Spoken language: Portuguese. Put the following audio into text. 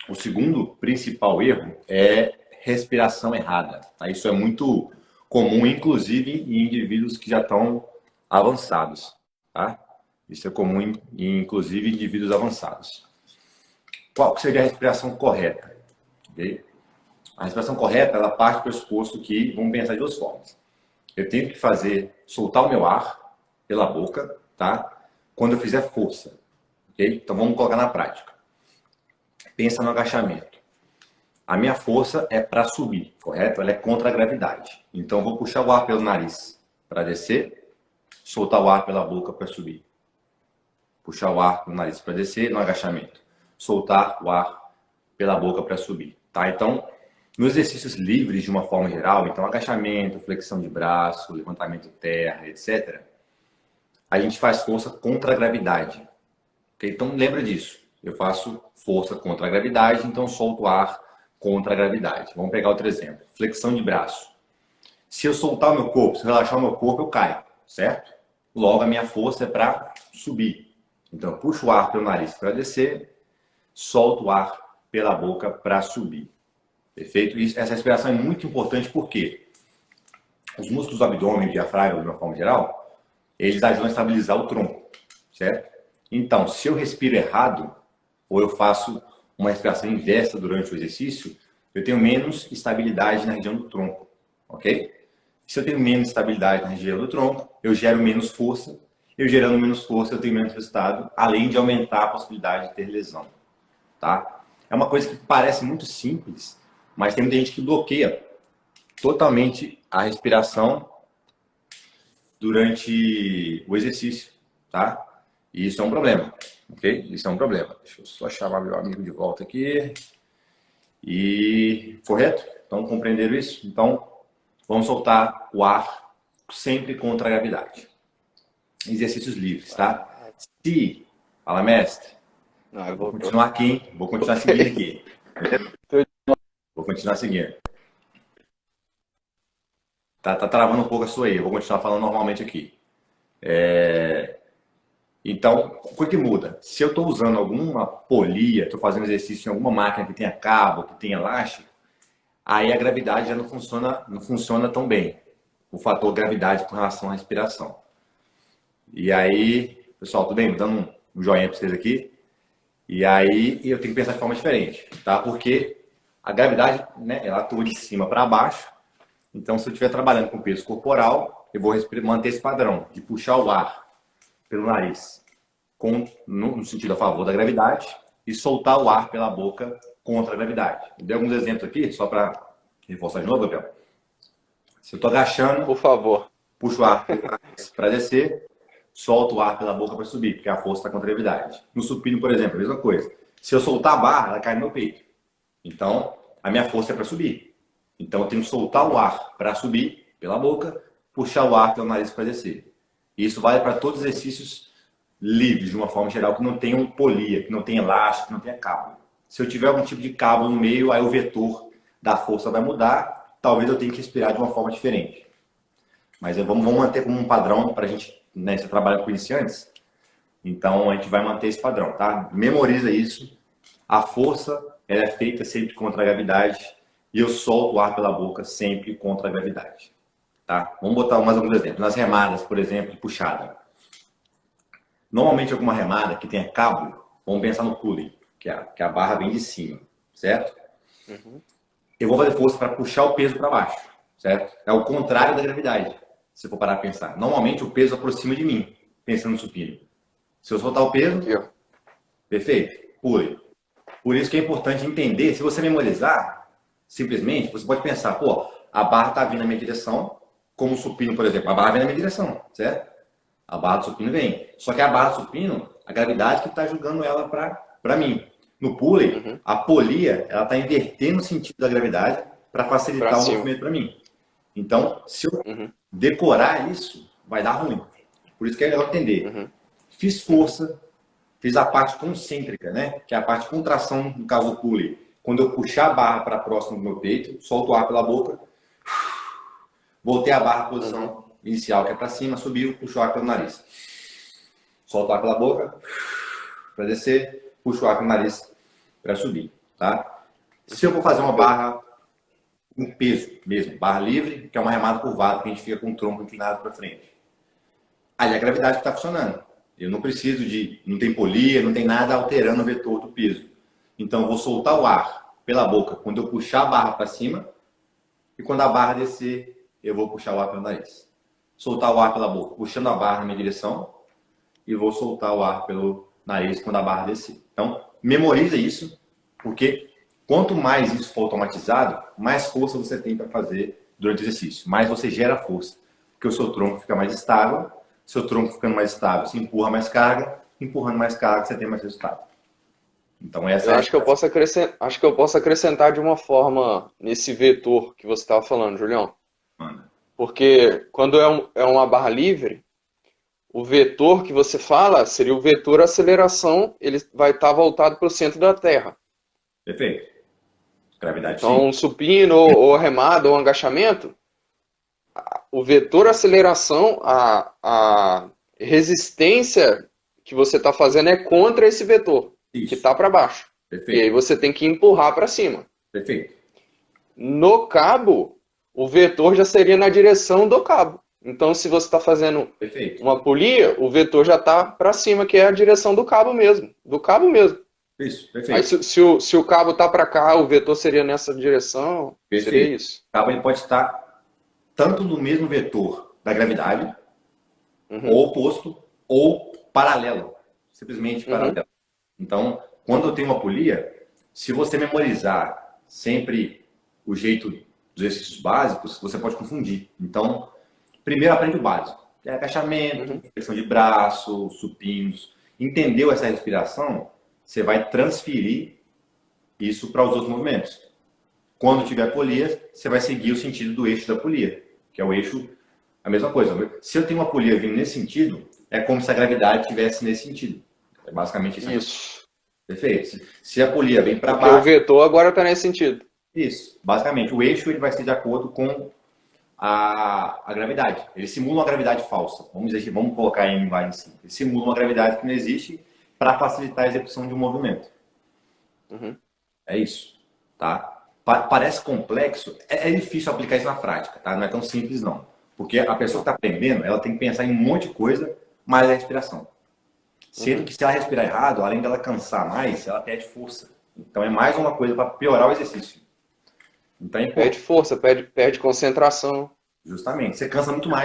O segundo principal erro é respiração errada. Tá? Isso é muito comum, inclusive em indivíduos que já estão avançados. Tá? Isso é comum, inclusive, em indivíduos avançados. Qual seria a respiração correta? Okay? A respiração correta, ela parte do pressuposto que, vamos pensar de duas formas. Eu tenho que soltar o meu ar pela boca, tá? Quando eu fizer força. Okay? Então vamos colocar na prática. Pensa no agachamento. A minha força é para subir, correto? Ela é contra a gravidade. Então eu vou puxar o ar pelo nariz para descer, soltar o ar pela boca para subir. Puxar o ar pelo nariz para descer no agachamento. Soltar o ar pela boca para subir, tá? Então, nos exercícios livres de uma forma geral, então agachamento, flexão de braço, levantamento terra, etc., a gente faz força contra a gravidade. Okay? Então lembra disso. Eu faço força contra a gravidade, então solto o ar contra a gravidade. Vamos pegar outro exemplo. Flexão de braço. Se eu soltar o meu corpo, se eu relaxar o meu corpo, eu caio, certo? Logo, a minha força é para subir. Então eu puxo o ar pelo nariz para descer, solto o ar pela boca para subir. Perfeito? Essa respiração é muito importante porque os músculos do abdômen e diafragma, de uma forma geral, eles ajudam a estabilizar o tronco, certo? Então, se eu respiro errado, ou eu faço uma respiração inversa durante o exercício, eu tenho menos estabilidade na região do tronco, ok? Se eu tenho menos estabilidade na região do tronco, eu gero menos força. Eu gerando menos força, eu tenho menos resultado, além de aumentar a possibilidade de ter lesão, tá? É uma coisa que parece muito simples, mas tem muita gente que bloqueia totalmente a respiração durante o exercício, tá? E isso é um problema, ok? Isso é um problema. Deixa eu só chamar meu amigo de volta aqui. E correto? Então, compreenderam isso? Então, vamos soltar o ar sempre contra a gravidade. Exercícios livres, tá? Se, fala mestre, vou continuar aqui, hein? Vou continuar seguindo aqui. Vou continuar seguindo. Tá travando um pouco a sua aí, eu vou continuar falando normalmente aqui. Então, o que muda? Se eu estou usando alguma polia, estou fazendo exercício em alguma máquina que tenha cabo, que tenha elástico, aí a gravidade já não funciona tão bem. O fator gravidade com relação à respiração. E aí, pessoal, tudo bem? Vou dando um joinha para vocês aqui. E aí eu tenho que pensar de forma diferente, tá? Porque a gravidade, né, ela atua de cima para baixo. Então, se eu estiver trabalhando com peso corporal, eu vou manter esse padrão de puxar o ar pelo nariz no sentido a favor da gravidade e soltar o ar pela boca contra a gravidade. Eu dei alguns exemplos aqui, só para reforçar de novo, Gabriel. Se eu estou agachando, por favor, puxo o ar para descer, solto o ar pela boca para subir, porque a força está contra a gravidade. No supino, por exemplo, a mesma coisa. Se eu soltar a barra, ela cai no meu peito. Então, a minha força é para subir. Então, eu tenho que soltar o ar para subir pela boca, puxar o ar pelo nariz para descer. E isso vale para todos os exercícios livres, de uma forma geral, que não tenham polia, que não tenha elástico, que não tenha cabo. Se eu tiver algum tipo de cabo no meio, aí o vetor da força vai mudar, talvez eu tenha que respirar de uma forma diferente. Mas vamos manter como um padrão para a gente, né, você trabalha com iniciantes, então a gente vai manter esse padrão, tá? Memoriza isso. A força ela é feita sempre contra a gravidade e eu solto o ar pela boca sempre contra a gravidade, tá? Vamos botar mais alguns exemplos. Nas remadas, por exemplo, de puxada. Normalmente alguma remada que tenha cabo, vamos pensar no pulley, que a barra vem de cima, certo? Uhum. Eu vou fazer força para puxar o peso para baixo, certo? É o contrário da gravidade, se for parar a pensar. Normalmente o peso aproxima de mim, pensando no supino. Se eu soltar o peso, Aqui, perfeito, pulley. Por isso que é importante entender, se você memorizar, simplesmente, você pode pensar, pô, a barra está vindo na minha direção, como o supino, por exemplo, a barra vem na minha direção, certo? A barra do supino vem. Só que a barra do supino, a gravidade que está jogando ela para mim. No pulley, a polia, ela está invertendo o sentido da gravidade para facilitar o movimento para mim. Então, se eu decorar isso, vai dar ruim. Por isso que é legal entender. Fiz força, fiz a parte concêntrica, né? Que é a parte de contração, no caso do pulley. Quando eu puxar a barra para próximo do meu peito, solto o ar pela boca, voltei a barra à posição inicial, que é para cima, subiu, puxo o ar pelo nariz. Solto o ar pela boca, para descer, puxo o ar pelo nariz para subir, tá? Se eu vou fazer uma barra com peso mesmo, barra livre, que é uma remada curvada, que a gente fica com o tronco inclinado para frente. Ali é a gravidade que está funcionando. Eu não preciso de, não tem polia, não tem nada alterando o vetor do peso. Então eu vou soltar o ar pela boca quando eu puxar a barra para cima e quando a barra descer, eu vou puxar o ar pelo nariz. Soltar o ar pela boca, puxando a barra na minha direção e vou soltar o ar pelo nariz quando a barra descer. Então, memoriza isso, porque quanto mais isso for automatizado, mais força você tem para fazer durante o exercício. Mais você gera força, porque o seu tronco fica mais estável. Seu tronco ficando mais estável, você empurra mais carga, empurrando mais carga, você tem mais resultado. Então essa Eu é acho que eu posso acrescentar, acho que eu posso acrescentar de uma forma nesse vetor que você estava falando, Julião. a... Porque quando é uma barra livre, o vetor que você fala seria o vetor aceleração, ele vai estar voltado para o centro da Terra. Perfeito. Gravidade sim. Então, um supino, ou remada, ou um agachamento, o vetor aceleração, a resistência que você está fazendo é contra esse vetor, que Isso. está para baixo. E aí Perfeito. você tem que empurrar para cima. Perfeito. No cabo, o vetor já seria na direção do cabo. Então, se você está fazendo Perfeito. uma polia, o vetor já está para cima, que é a direção do cabo mesmo. Do cabo mesmo. Isso. Aí, Perfeito. se o cabo está para cá, o vetor seria nessa direção. Seria Perfeito. isso. O cabo ele pode estar tanto no mesmo vetor da gravidade, Uhum, ou oposto, ou paralelo. Simplesmente uhum, paralelo. Então, quando eu tenho uma polia, se você memorizar sempre o jeito dos exercícios básicos, você pode confundir. Então, primeiro aprende o básico, que é agachamento, uhum. flexão de braço, supinos. Entendeu essa respiração? Você vai transferir isso para os outros movimentos. Quando tiver polia, você vai seguir o sentido do eixo da polia, que é o eixo, a mesma coisa. Se eu tenho uma polia vindo nesse sentido, é como se a gravidade estivesse nesse sentido. É basicamente isso. Isso. Perfeito. Se a polia vem para Porque o baixo, vetor agora está nesse sentido. isso. Basicamente, o eixo ele vai ser de acordo com a gravidade. Ele simula uma gravidade falsa. Vamos dizer, vamos colocar em linguagem simples. Ele simula uma gravidade que não existe para facilitar a execução de um movimento. Uhum. É isso, tá? Parece complexo, é difícil aplicar isso na prática, tá? Não é tão simples não. Porque a pessoa que Não. está aprendendo, ela tem que pensar em um monte de coisa, mais a respiração. Sendo Uhum. que se ela respirar errado, além dela cansar mais, ela perde força. Então é mais uma coisa para piorar o exercício. Então é Perde importante, força, perde concentração. justamente. Você cansa muito mais.